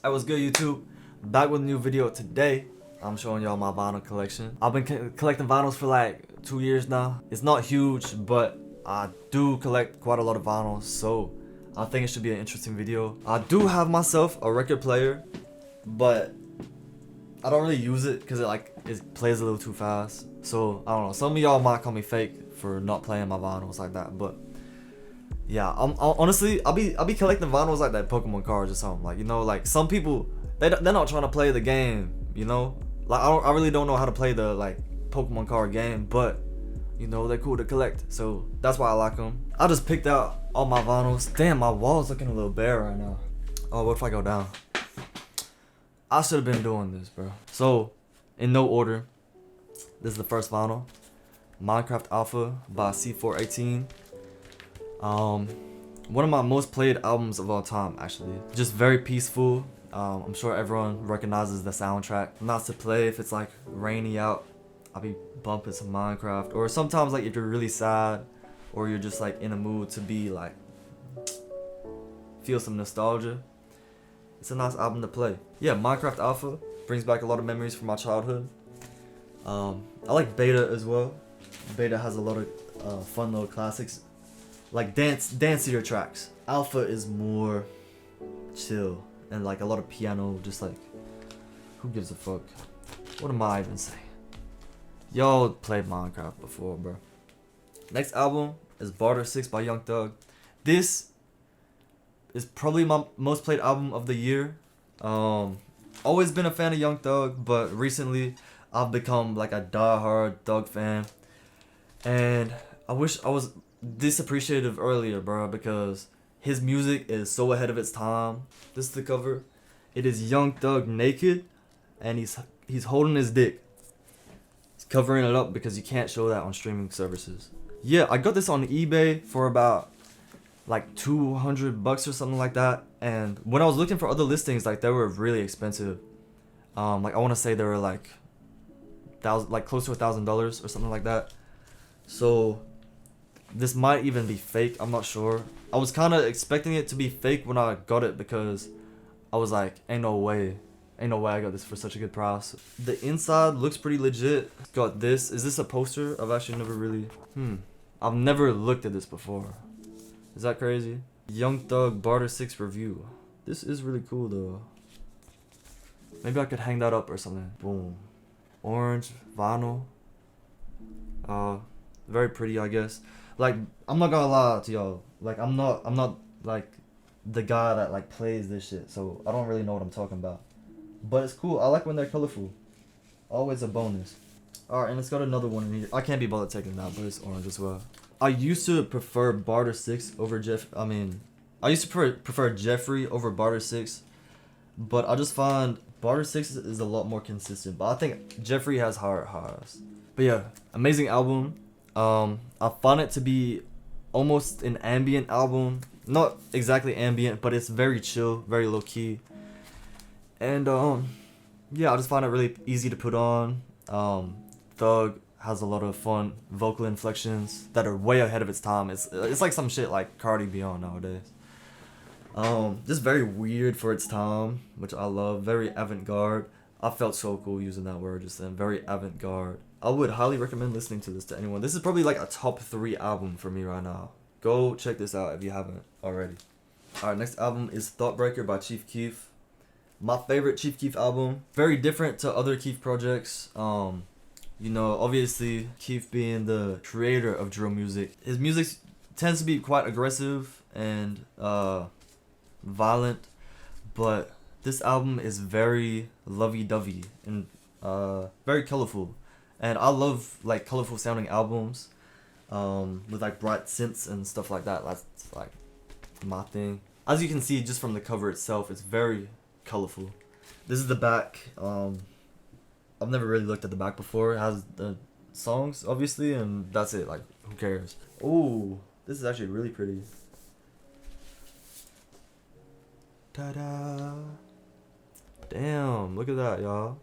Hey, what's good, YouTube? Back with a new video today. I'm showing y'all my vinyl collection. I've been collecting vinyls for like 2 years now. It's not huge, but I do collect quite a lot of vinyls, so I think it should be an interesting video. I do have myself a record player, but I don't really use it because it plays a little too fast. So I don't know. Some of y'all might call me fake for not playing my vinyls like that, but yeah, honestly, I'll be collecting vinyls like that Pokemon cards or something. Like, you know, like some people they're not trying to play the game, you know. Like I really don't know how to play the like Pokemon card game, but you know they're cool to collect, so that's why I like them. I just picked out all my vinyls. Damn, my wall's looking a little bare right now. Oh, what if I go down? I should have been doing this, bro. So, in no order, this is the first vinyl, Minecraft Alpha by C418. One of my most played albums of all time, actually. Just very peaceful. I'm sure everyone recognizes the soundtrack. Not to play if it's like rainy out. I'll be bumping some Minecraft. Or sometimes like if you're really sad or you're just like in a mood to be like feel some nostalgia. It's a nice album to play. Yeah, Minecraft Alpha brings back a lot of memories from my childhood. I like Beta as well. Beta has a lot of fun little classics, like dancier tracks. Alpha is more chill and like a lot of piano, just like who gives a fuck? What am I even saying? Y'all played Minecraft before, bro. Next album is Barter 6 by Young Thug. This is probably my most played album of the year. Always been a fan of Young Thug, but recently I've become like a die-hard Thug fan. And I wish I was this appreciative earlier, bro, because his music is so ahead of its time. This is the cover. It is Young Thug naked, and he's holding his dick. He's covering it up because you can't show that on streaming services. Yeah, I got this on eBay for about like $200 or something like that. And when I was looking for other listings, like they were really expensive. Like I want to say they were like close to $1,000 or something like that. So this might even be fake. I'm not sure. I was kind of expecting it to be fake when I got it because I was like, ain't no way I got this for such a good price. The inside looks pretty legit. It's got this. Is this a poster? I've actually never really I've never looked at this before. Is that crazy? Young Thug Barter 6 review. This is really cool though. Maybe I could hang that up or something. Boom. Orange vinyl. Very pretty, I guess. Like, I'm not gonna lie to y'all. Like, I'm not like the guy that like plays this shit, so I don't really know what I'm talking about. But it's cool. I like when they're colorful. Always a bonus. Alright, and it's got another one in here. I can't be bothered taking that, but it's orange as well. I used to prefer Barter 6 over I used to prefer Jeffrey over Barter 6, but I just find Barter 6 is a lot more consistent. But I think Jeffrey has higher highs. But yeah, amazing album. I find it to be almost an ambient album. Not exactly ambient, but it's very chill, very low key. And yeah, I just find it really easy to put on. Thug has a lot of fun vocal inflections that are way ahead of its time. It's like some shit like Carti be on nowadays. Just very weird for its time, which I love. Very avant-garde. I felt so cool using that word just then. Very avant-garde. I would highly recommend listening to this to anyone. This is probably like a top 3 album for me right now. Go check this out if you haven't already. Alright, next album is Thoughtbreaker by Chief Keef. My favorite Chief Keef album. Very different to other Keef projects. You know, obviously Keef being the creator of drill music. His music tends to be quite aggressive and violent, but this album is very lovey-dovey and very colorful. And I love like colorful sounding albums with like bright synths and stuff like that. That's like my thing. As you can see just from the cover itself, it's very colorful. This is the back. I've never really looked at the back before. It has the songs obviously, and that's it. Like, who cares? Oh, this is actually really pretty. Ta-da! Damn, look at that, y'all.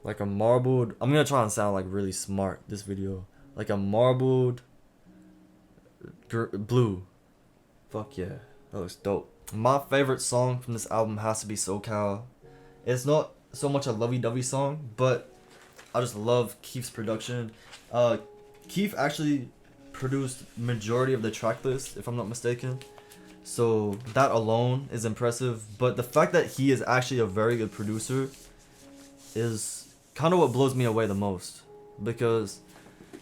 Like a marbled. I'm gonna try and sound like really smart this video. Like a marbled blue. Fuck yeah, that looks dope. My favorite song from this album has to be SoCal. It's not so much a lovey-dovey song, but I just love Keef's production. Keef actually produced majority of the track list, if I'm not mistaken. So that alone is impressive. But the fact that he is actually a very good producer is kind of what blows me away the most. Because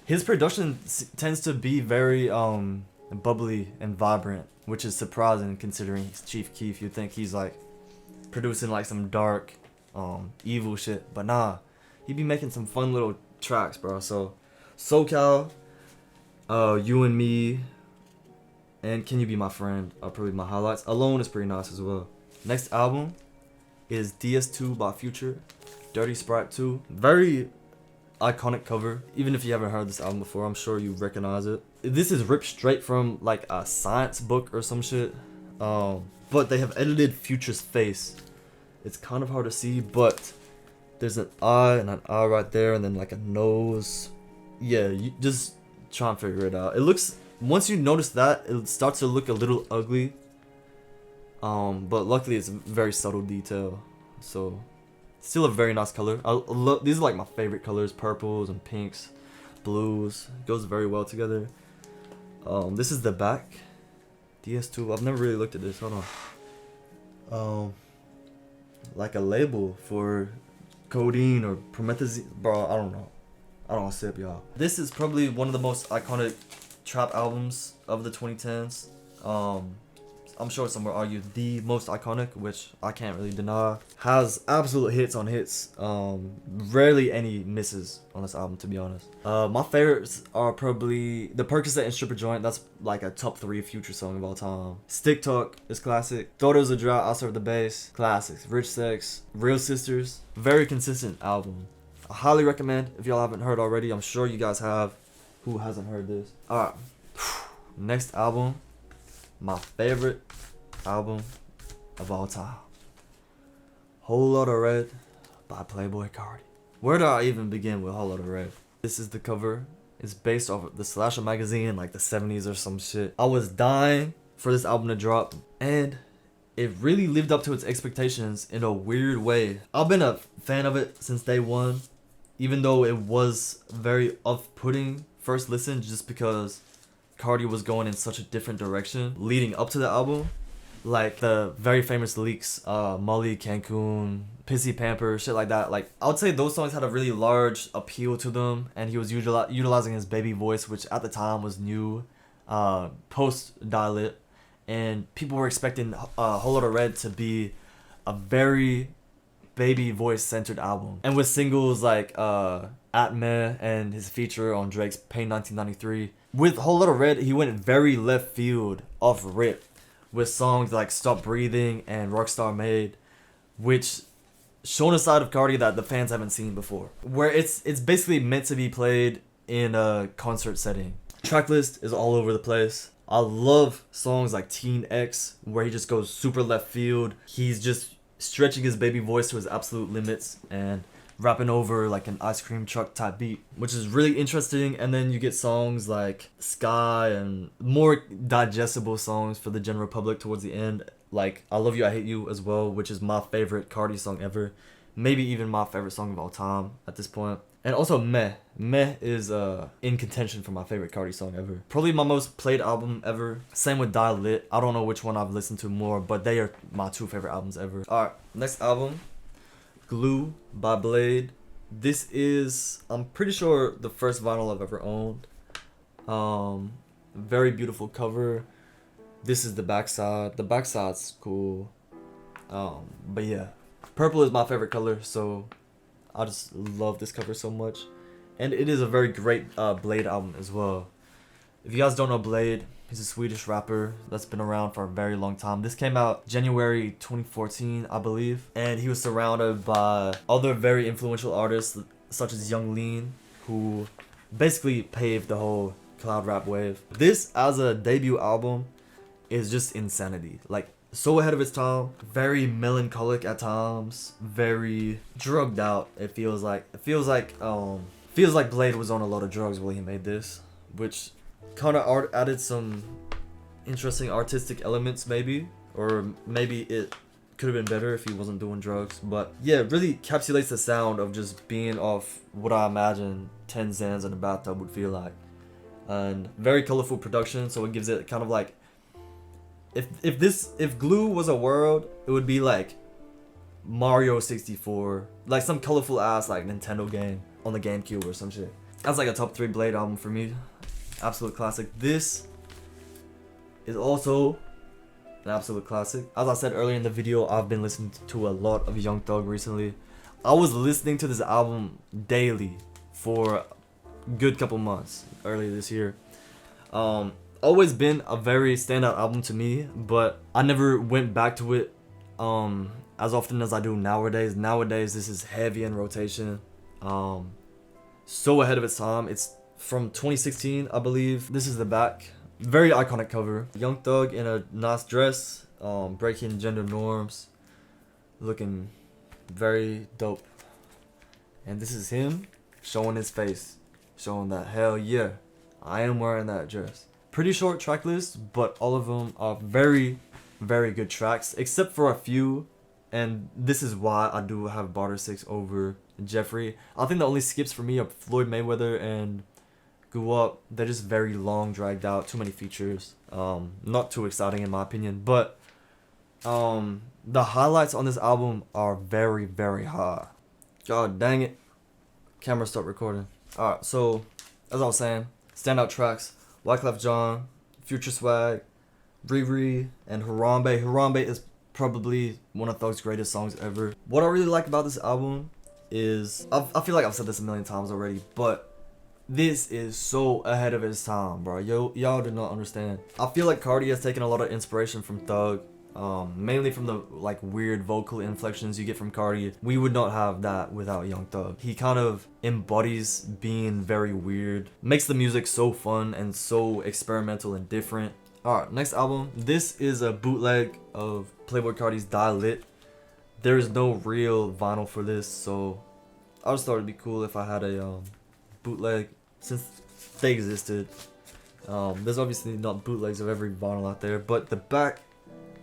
his production tends to be very bubbly and vibrant, which is surprising considering he's Chief Keef. You'd think he's like producing like some dark, evil shit. But nah, he be making some fun little tracks, bro. So SoCal, You and Me, and Can You Be My Friend are probably my highlights. Alone is pretty nice as well. Next album is DS2 by Future, Dirty Sprite 2. Very iconic cover. Even if you haven't heard this album before, I'm sure you recognize it. This is ripped straight from like a science book or some shit. But they have edited Future's face. It's kind of hard to see, but there's an eye and an eye right there, and then like a nose. Yeah, you just try and figure it out. It looks, once you notice that, it starts to look a little ugly. But luckily it's a very subtle detail. So still a very nice color. These are like my favorite colors, purples and pinks, blues. It goes very well together. This is the back. DS2. I've never really looked at this. Hold on. Like a label for codeine or promethazine. Bro, I don't know. I don't sip, y'all. This is probably one of the most iconic trap albums of the 2010s. I'm sure some will argue the most iconic, which I can't really deny. Has absolute hits on hits. Rarely any misses on this album, to be honest. My favorites are probably the Percocet and Stripper Joint. That's like a top 3 Future song of all time. Stick Talk is classic. Thought It Was a Drought, I Serve the Bass. Classics. Rich Sex. Real Sisters. Very consistent album. I highly recommend if y'all haven't heard already. I'm sure you guys have. Who hasn't heard this? Alright. Next album. My favorite album of all time. Whole Lotta Red by Playboi Carti. Where do I even begin with Whole Lotta Red? This is the cover. It's based off of the Slasher magazine, like the 70s or some shit. I was dying for this album to drop, and it really lived up to its expectations in a weird way. I've been a fan of it since day one, even though it was very off-putting first listen, just because Carti was going in such a different direction leading up to the album. Like the very famous leaks, Molly, Cancun, Pissy Pamper, shit like that. Like, I would say those songs had a really large appeal to them, and he was utilizing his baby voice, which at the time was new, post Dial-It, and people were expecting Whole Lotta Red to be a very baby voice centered album. And with singles like At Meh and his feature on Drake's Pain 1993, with Whole Lotta Red, he went very left field off rip with songs like Stop Breathing and Rockstar Made, which shown a side of Carti that the fans haven't seen before, where it's basically meant to be played in a concert setting. Tracklist is all over the place. I love songs like Teen X, where he just goes super left field. He's just stretching his baby voice to his absolute limits and rapping over like an ice cream truck type beat, which is really interesting. And then you get songs like Sky and more digestible songs for the general public towards the end, like I Love You, I Hate You as well, which is my favorite Carti song ever, maybe even my favorite song of all time at this point. And also Meh is in contention for my favorite Carti song ever, probably my most played album ever. Same with Dial-It. I don't know which one I've listened to more, but they are my 2 favorite albums ever. Alright, next album, Glue by Bladee. This is, I'm pretty sure, the first vinyl I've ever owned. Very beautiful cover. This is the backside. The backside's cool. But yeah, purple is my favorite color, so I just love this cover so much. And it is a very great Bladee album as well. If you guys don't know Bladee, he's a Swedish rapper that's been around for a very long time. This came out January 2014, I believe. And he was surrounded by other very influential artists such as Young Lean, who basically paved the whole cloud rap wave. This as a debut album is just insanity. Like, so ahead of its time, very melancholic at times, very drugged out. It feels like Bladee was on a lot of drugs while he made this, which kind of added some interesting artistic elements maybe, or maybe it could have been better if he wasn't doing drugs. But yeah, it really encapsulates the sound of just being off what I imagine 10 Xans in a bathtub would feel like. And very colorful production, so it gives it kind of like, if Glue was a world, it would be like Mario 64, like some colorful ass like Nintendo game on the GameCube or some shit. That's like a top 3 Blade album for me. Absolute classic. This is also an absolute classic. As I said earlier in the video, I've been listening to a lot of Young Thug recently. I was listening to this album daily for a good couple months earlier this year. Always been a very standout album to me, but I never went back to it as often as I do nowadays. Nowadays, this is heavy in rotation. So ahead of its time. It's from 2016, I believe. This is the back. Very iconic cover. Young Thug in a nice dress, breaking gender norms, looking very dope. And this is him showing his face, showing that hell yeah, I am wearing that dress. Pretty short track list, but all of them are very, very good tracks, except for a few. And this is why I do have Barter 6 over Jeffrey. I think the only skips for me are Floyd Mayweather and Duwap. They're just very long, dragged out, too many features. Not too exciting in my opinion, but the highlights on this album are very, very high. God dang it. Camera stopped recording. Alright, so as I was saying, standout tracks: Wyclef Jean, Future Swag, Riri, and Harambe. Harambe is probably one of Thug's greatest songs ever. What I really like about this album is, I feel like I've said this a million times already, but this is so ahead of its time, bro. Y'all do not understand. I feel like Carti has taken a lot of inspiration from Thug, mainly from the like weird vocal inflections you get from Carti. We would not have that without Young Thug. He kind of embodies being very weird, makes the music so fun and so experimental and different. Alright, next album. This is a bootleg of Playboi Carti's Die Lit. There is no real vinyl for this, so I just thought it'd be cool if I had a bootleg, since they existed. There's obviously not bootlegs of every vinyl out there, but the back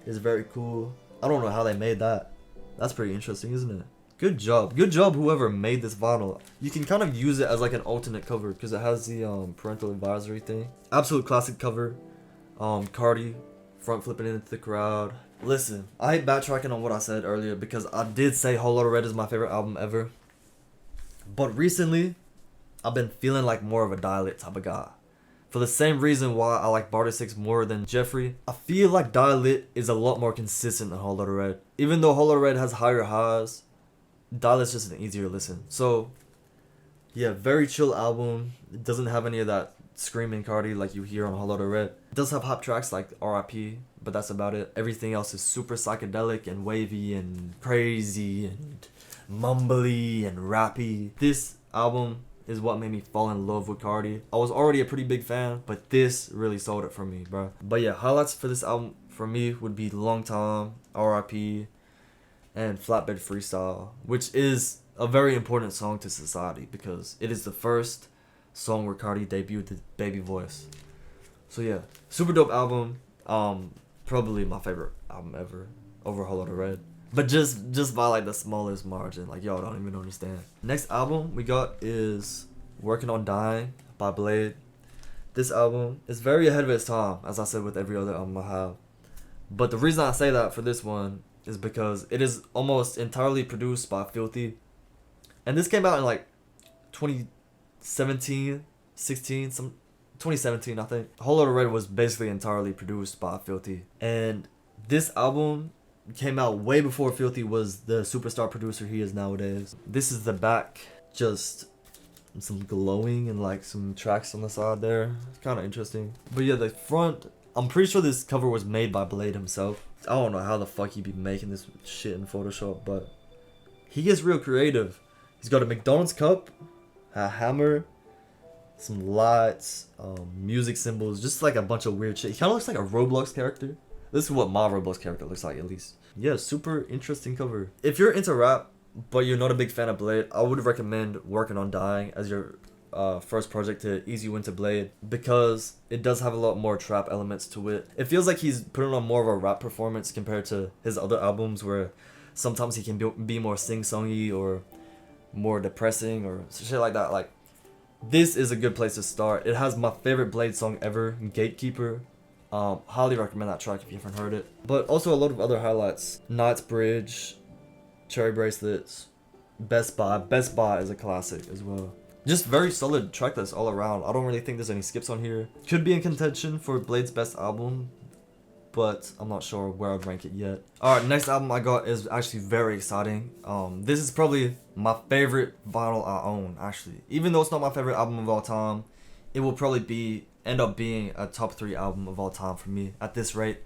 is very cool. I don't know how they made that. That's pretty interesting, isn't it? Good job. Good job whoever made this vinyl. You can kind of use it as like an alternate cover because it has the parental advisory thing. Absolute classic cover. Carti front flipping into the crowd. Listen, I hate backtracking on what I said earlier because I did say Whole Lotta Red is my favorite album ever. But recently, I've been feeling like more of a Die Lit type of guy. For the same reason why I like Barter 6 more than Jeffrey, I feel like Die Lit is a lot more consistent than Whole Lotta Red. Even though Whole Lotta Red has higher highs, Die Lit's just an easier listen. So, yeah, very chill album. It doesn't have any of that screaming Carti like you hear on Whole Lotta Red. It does have hop tracks like R.I.P., but that's about it. Everything else is super psychedelic and wavy and crazy and mumbly and rappy. This album is what made me fall in love with Carti. I was already a pretty big fan, but this really sold it for me, bro. But yeah, highlights for this album for me would be Long Time, R.I.P., and Flatbed Freestyle, which is a very important song to society because it is the first song where Carti debuted the baby voice. So yeah, super dope album. Probably my favorite album ever over Whole Lotta Red. But just by like the smallest margin, like y'all don't even understand. Next album we got is Working on Dying by Blade. This album is very ahead of its time, as I said with every other album I have. But the reason I say that for this one is because it is almost entirely produced by Filthy. And this came out in like 2017, 2017 I think. Whole Lotta Red was basically entirely produced by Filthy. And this album came out way before Filthy was the superstar producer he is nowadays. This is the back, just some glowing and like some tracks on the side there. It's kind of interesting. But yeah, the front, I'm pretty sure this cover was made by Blade himself. I don't know how the fuck he'd be making this shit in Photoshop, but he gets real creative. He's got a McDonald's cup, a hammer, some lights, music symbols, just like a bunch of weird shit. He kind of looks like a Roblox character. This is what my Roblox character looks like, at least. Yeah, super interesting cover. If you're into rap, but you're not a big fan of Blade, I would recommend Working on Dying as your first project to ease you into Blade because it does have a lot more trap elements to it. It feels like he's putting on more of a rap performance compared to his other albums where sometimes he can be more sing-songy or more depressing or shit like that. Like, this is a good place to start. It has my favorite Blade song ever, Gatekeeper. Highly recommend that track if you haven't heard it. But also a lot of other highlights. Knight's Bridge, Cherry Bracelets, Best Buy. Best Buy is a classic as well. Just very solid track list all around. I don't really think there's any skips on here. Could be in contention for Blade's best album, but I'm not sure where I'd rank it yet. Alright, next album I got is actually very exciting. This is probably my favorite vinyl I own, actually. Even though it's not my favorite album of all time, it will probably end up being a top 3 album of all time for me at this rate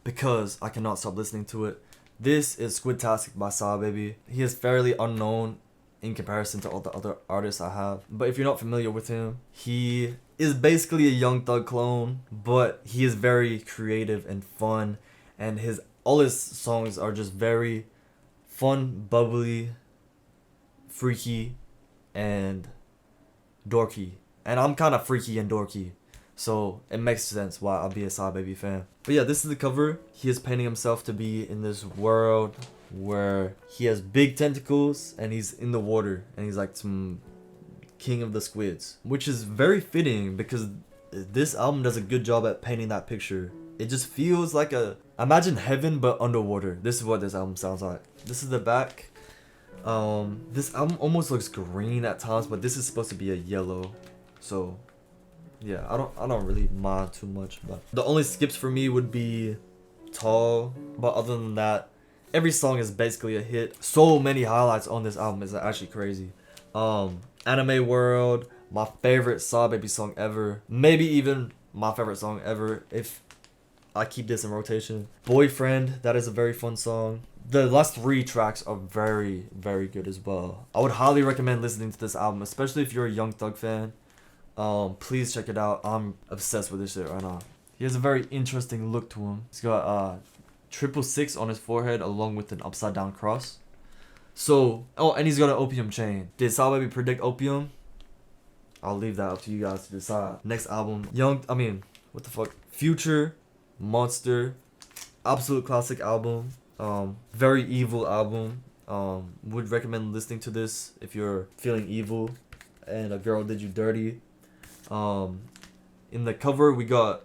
because I cannot stop listening to it. This is Squidtastic by Sahbabii. He is fairly unknown in comparison to all the other artists I have. But if you're not familiar with him, he is basically a Young Thug clone, but he is very creative and fun, and all his songs are just very fun, bubbly, freaky, and dorky. And I'm kind of freaky and dorky, so it makes sense why I'll be a Sahbabii fan. But yeah, this is the cover. He is painting himself to be in this world where he has big tentacles and he's in the water and he's like some king of the squids, which is very fitting because this album does a good job at painting that picture. It just feels like imagine heaven but underwater. This is what this album sounds like. This is the back. This album almost looks green at times, but this is supposed to be a yellow, so yeah, I don't really mind too much. But the only skips for me would be Tall, but other than that, every song is basically a hit. So many highlights on this album is actually crazy. Anime World, my favorite Sahbabii song ever, maybe even my favorite song ever if I keep this in rotation. Boyfriend, that is a very fun song. The last 3 tracks are very, very good as well. I would highly recommend listening to this album, especially if you're a Young Thug fan. Please check it out. I'm obsessed with this shit right now. He has a very interesting look to him. He's got 666 on his forehead along with an upside down cross. So, oh, and he's got an opium chain. Did Sahbabii predict opium? I'll leave that up to you guys to decide. Next album, what the fuck? Future, Monster, absolute classic album. Very evil album. Would recommend listening to this if you're feeling evil and a girl did you dirty. In the cover we got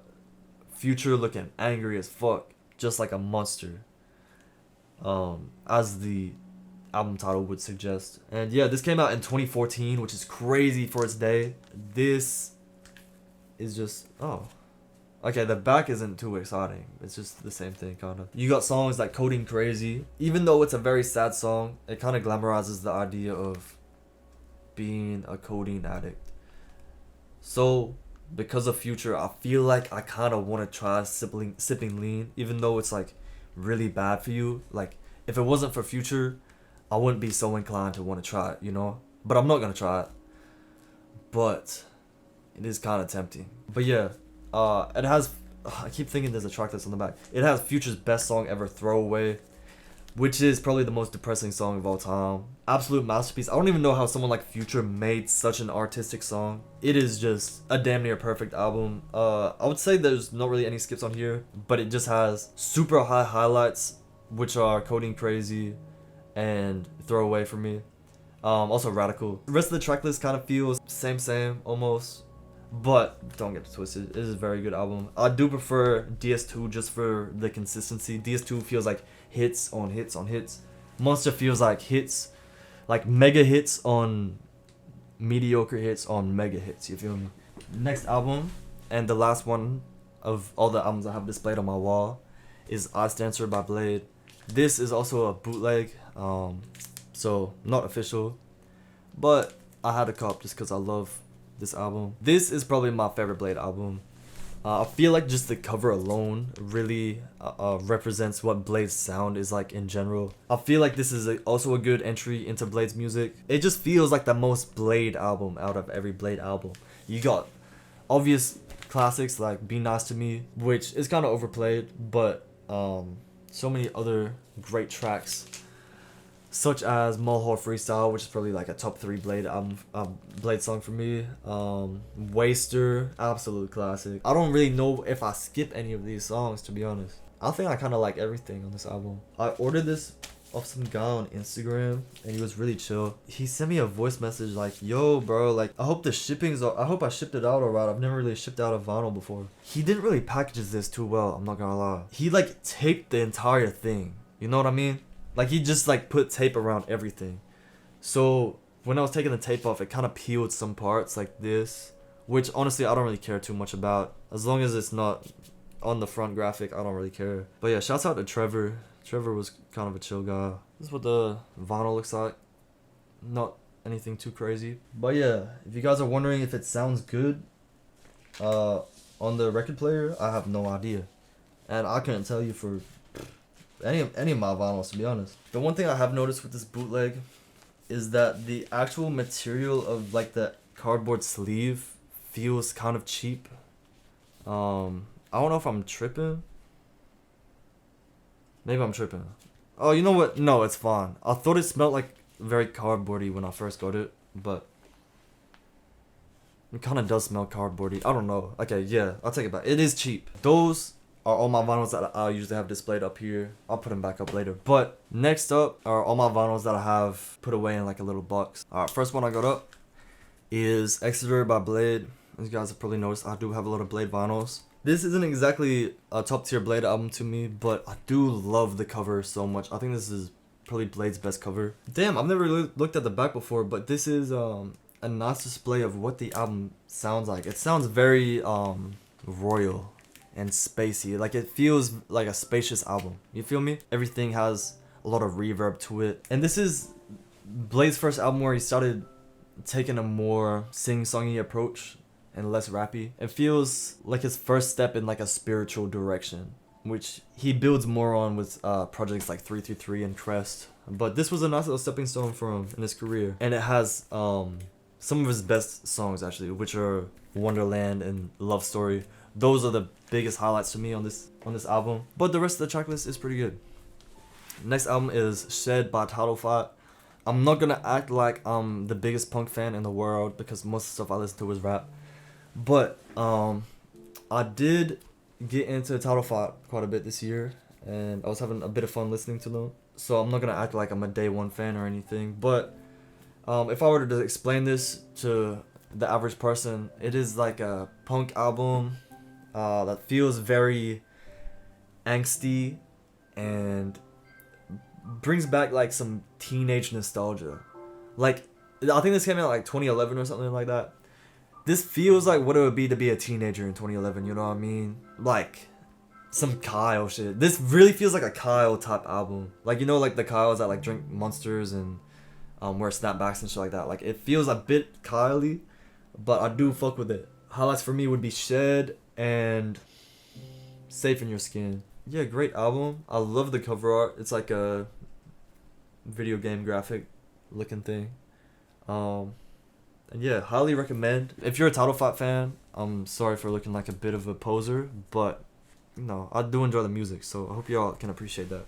Future looking angry as fuck, just like a monster, as the album title would suggest. And yeah, this came out in 2014, which is crazy for its day. This is just, oh, okay, the back isn't too exciting. It's just the same thing, kind of. You got songs like Coding Crazy. Even though it's a very sad song, it kind of glamorizes the idea of being a codeine addict. So because of Future, I feel like I kind of want to try sipping lean, even though it's like really bad for you. Like, if it wasn't for Future, I wouldn't be so inclined to want to try it, you know? But I'm not gonna try it. But it is kind of tempting. But yeah, it has, I keep thinking there's a track that's on the back. It has Future's best song ever, Throwaway, which is probably the most depressing song of all time. Absolute masterpiece. I don't even know how someone like Future made such an artistic song. It is just a damn near perfect album. I would say there's not really any skips on here, but it just has super high highlights, which are Coding Crazy and Throwaway for me. Also Radical. The rest of the track list kind of feels same almost, but don't get it twisted. It is a very good album. I do prefer DS2 just for the consistency. DS2 feels like hits on hits on hits. Monster feels like hits, like mega hits on mediocre hits on mega hits. You feel me? Next album, and the last one of all the albums I have displayed on my wall, is Ice Dancer by Blade. This is also a bootleg, so not official, but I had a cop just because I love this album. This is probably my favorite Blade album. I feel like just the cover alone really represents what Blade's sound is like in general. I feel like this is also a good entry into Blade's music. It just feels like the most Blade album out of every Blade album. You got obvious classics like Be Nice to Me, which is kind of overplayed, but so many other great tracks. such as Mulhole Freestyle, which is probably like a top 3 Blade album, Blade song for me. Waster, absolute classic. I don't really know if I skip any of these songs, to be honest. I think I kind of like everything on this album. I ordered this off some guy on Instagram and he was really chill. He sent me a voice message like, yo bro, like I hope I shipped it out alright. I've never really shipped out a vinyl before. He didn't really package this too well, I'm not gonna lie. He like taped the entire thing, you know what I mean? Like he just like put tape around everything. So when I was taking the tape off, it kind of peeled some parts like this, which honestly I don't really care too much about. As long as it's not on the front graphic, I don't really care. But yeah, shouts out to Trevor. Trevor was kind of a chill guy. This is what the vinyl looks like. Not anything too crazy. But yeah, if you guys are wondering if it sounds good on the record player, I have no idea. And I couldn't tell you for any of my vinyls, to be honest. The one thing I have noticed with this bootleg is that the actual material of like the cardboard sleeve feels kind of cheap. I don't know if I'm tripping. Maybe I'm tripping. Oh, you know what? No, it's fine. I thought it smelled like very cardboardy when I first got it, but it kind of does smell cardboardy. I don't know. Okay, yeah, I'll take it back. It is cheap. Those are all my vinyls that I usually have displayed up here. I'll put them back up later. But next up are all my vinyls that I have put away in like a little box. Alright, first one I got up is Exeter by Blade. As you guys have probably noticed, I do have a lot of Blade vinyls. This isn't exactly a top tier Blade album to me, but I do love the cover so much. I think this is probably Blade's best cover. Damn, I've never really looked at the back before, but this is a nice display of what the album sounds like. It sounds very royal and spacey. Like it feels like a spacious album. You feel me? Everything has a lot of reverb to it. And this is Blade's first album where he started taking a more sing-songy approach and less rappy. It feels like his first step in like a spiritual direction, which he builds more on with projects like 333 and Crest. But this was a nice little stepping stone for him in his career. And it has some of his best songs actually, which are Wonderland and Love Story. Those are the biggest highlights to me on this album. But the rest of the track list is pretty good. Next album is Shed by Title Fight. I'm not gonna act like I'm the biggest punk fan in the world because most of the stuff I listen to is rap. But I did get into Title Fight quite a bit this year, and I was having a bit of fun listening to them. So I'm not gonna act like I'm a day one fan or anything. But if I were to explain this to the average person, it is like a punk album that feels very angsty and brings back like some teenage nostalgia. Like I think this came out like 2011 or something like that. This feels like what it would be to be a teenager in 2011, you know what I mean? Like some Kyle shit. This really feels like a Kyle type album. Like, you know, like the Kyles that like drink Monsters and wear snapbacks and shit like that. Like it feels a bit Kyle-y, but I do fuck with it. Highlights for me would be Shed and Safe in Your Skin. Yeah, great album. I love the cover art. It's like a video game graphic looking thing. And yeah, highly recommend. If you're a Title Fight fan, I'm sorry for looking like a bit of a poser, but you know, I do enjoy the music, so I hope y'all can appreciate that.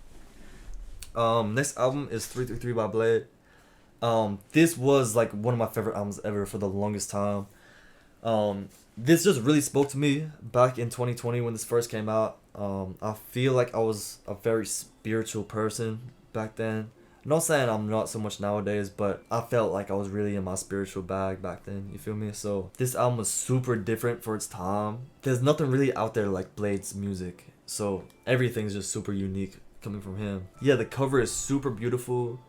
Next album is 333 by Blade. This was like one of my favorite albums ever for the longest time. This just really spoke to me back in 2020 when this first came out. I feel like I was a very spiritual person back then. I'm not saying I'm not so much nowadays, but I felt like I was really in my spiritual bag back then, you feel me? So this album was super different for its time. There's nothing really out there like Blade's music, so everything's just super unique coming from him. Yeah, the cover is super beautiful.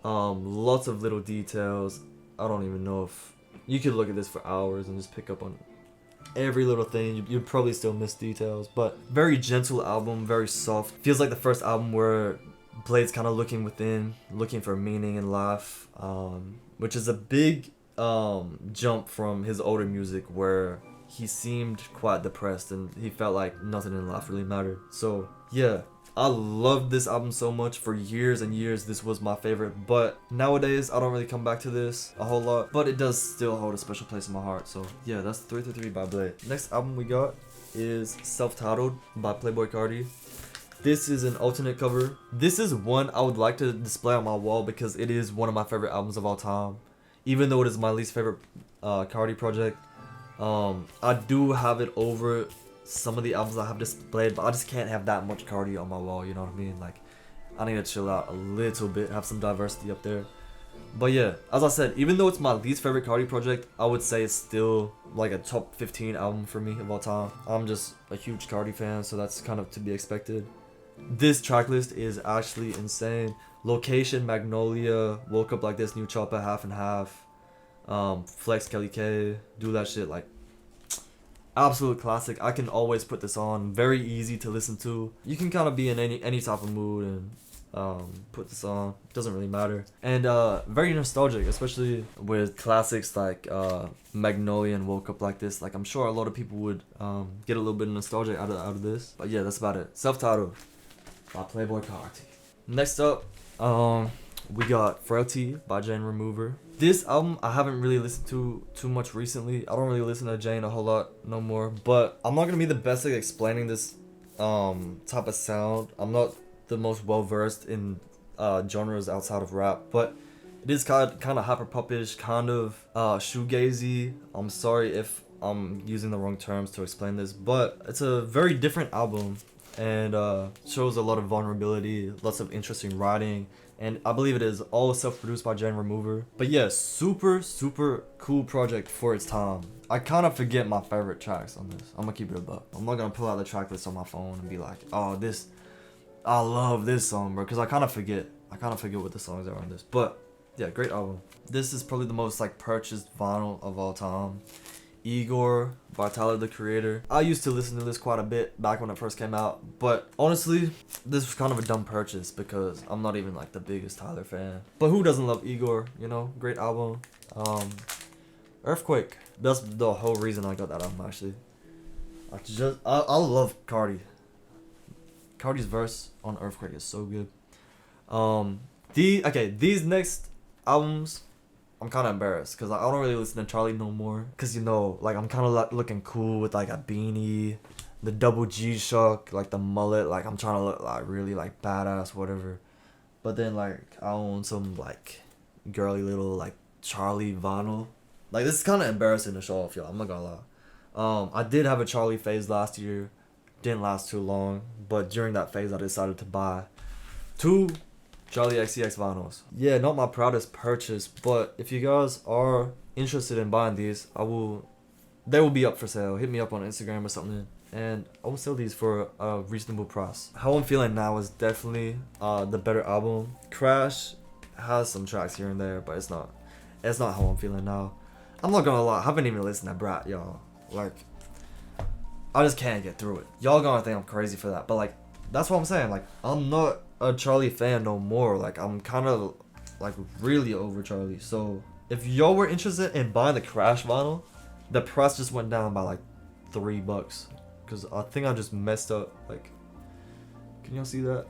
Lots of little details. I don't even know if you could look at this for hours and just pick up on every little thing. You'd probably still miss details, but very gentle album, very soft. Feels like the first album where Blade's kind of looking within, looking for meaning in life, which is a big jump from his older music where he seemed quite depressed and he felt like nothing in life really mattered. So yeah, I loved this album so much. For years and years this was my favorite, but nowadays I don't really come back to this a whole lot, but it does still hold a special place in my heart. So yeah, that's 333 by Blade. Next album we got is Self-Titled by Playboi Carti. This is an alternate cover. This is one I would like to display on my wall because it is one of my favorite albums of all time. Even though it is my least favorite Carti project. I do have it over some of the albums I have displayed, but I just can't have that much Carti on my wall, you know what I mean? Like, I need to chill out a little bit, have some diversity up there. But yeah, as I said, even though it's my least favorite Carti project, I would say it's still like a top 15 album for me of all time. I'm just a huge Carti fan, so that's kind of to be expected. This track list is actually insane. Location, Magnolia, Woke Up Like This, New Chopper, Half and Half, Flex, Kelly K, Do That Shit, like, absolute classic. I can always put this on, very easy to listen to. You can kind of be in any type of mood and put this on, doesn't really matter. And very nostalgic, especially with classics like Magnolia and Woke Up Like This. Like, I'm sure a lot of people would get a little bit of nostalgia out of this. But yeah, that's about it. Self-titled by Playboi Carti. Next up, we got Frailty by Jane Remover. This album I haven't really listened to too much recently. I don't really listen to Jane a whole lot no more, but I'm not gonna be the best at explaining this type of sound. I'm not the most well versed in genres outside of rap, but it is kind of hyper popish, kind of shoegazy. I'm sorry if I'm using the wrong terms to explain this, but it's a very different album and shows a lot of vulnerability, lots of interesting writing, and I believe it is all self-produced by Jane Remover. But yeah, super cool project for its time. I kind of forget my favorite tracks on this. I'm gonna keep it a buck. I'm not gonna pull out the track list on my phone and be like, oh, I love this song, bro, because I kind of forget what the songs are on this. But yeah, great album. This is probably the most like purchased vinyl of all time. Igor by Tyler the Creator. I used to listen to this quite a bit back when it first came out, but honestly, this was kind of a dumb purchase because I'm not even like the biggest Tyler fan. But who doesn't love Igor? You know, great album. Earthquake. That's the whole reason I got that album actually. I love Carti. Carti's verse on Earthquake is so good. These next albums, I'm kind of embarrassed because I don't really listen to Charlie no more. Because, you know, like, I'm kind of like looking cool with like a beanie, the double G-Shock, like the mullet. Like, I'm trying to look like really like badass, whatever. But then like I own some like girly little like Charlie vinyl. Like, this is kind of embarrassing to show off, y'all. I'm not gonna lie. I did have a Charlie phase last year. Didn't last too long, but during that phase I decided to buy 2 Charlie XCX vinyls. Yeah, not my proudest purchase, but if you guys are interested in buying these, they will be up for sale. Hit me up on Instagram or something and I will sell these for a reasonable price. How I'm Feeling Now is definitely the better album. Crash has some tracks here and there, but it's not How I'm Feeling Now. I'm not gonna lie, I haven't even listened to Brat, y'all. Like, I just can't get through it. Y'all gonna think I'm crazy for that, but like, that's what I'm saying. Like, I'm not a Charlie fan no more. Like, I'm kind of like really over Charlie. So if y'all were interested in buying the Crash vinyl, the price just went down by like $3 because I think I just messed up. Like, can y'all see that?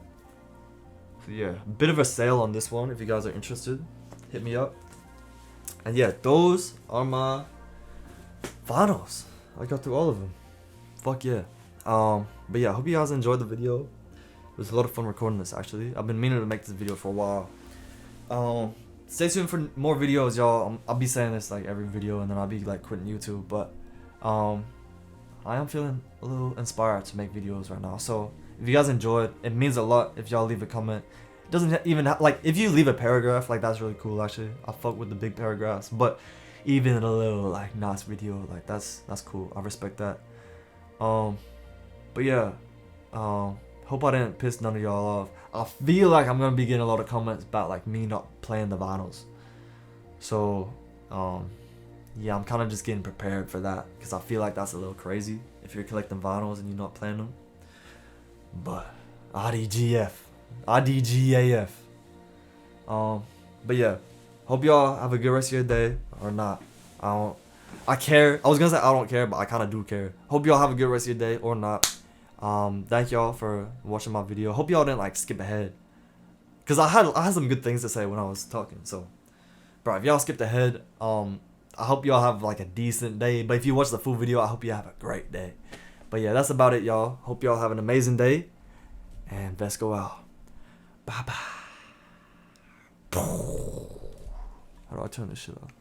So yeah, bit of a sale on this one. If you guys are interested, hit me up. And yeah, those are my vinyls. I got through all of them. Fuck yeah. But yeah, I hope you guys enjoyed the video. It was a lot of fun recording this actually. I've been meaning to make this video for a while. Stay tuned for more videos, y'all. I'll be saying this like every video and then I'll be like quitting YouTube, but I am feeling a little inspired to make videos right now. So if you guys enjoyed, it means a lot if y'all leave a comment. It doesn't even like, if you leave a paragraph, like, that's really cool actually. I fuck with the big paragraphs, but even a little like nice video, like that's cool. I respect that. But yeah, hope I didn't piss none of y'all off. I feel like I'm gonna be getting a lot of comments about like me not playing the vinyls. So yeah, I'm kind of just getting prepared for that because I feel like that's a little crazy if you're collecting vinyls and you're not playing them. But IDGAF. But yeah, hope y'all have a good rest of your day or not. I care. I was gonna say I don't care, but I kind of do care. Hope y'all have a good rest of your day or not. Thank y'all for watching my video. Hope y'all didn't like skip ahead, cause I had some good things to say when I was talking. So, bro, if y'all skipped ahead, I hope y'all have like a decent day. But if you watch the full video, I hope you have a great day. But yeah, that's about it, y'all. Hope y'all have an amazing day, And let's go out. Bye bye. How do I turn this shit off?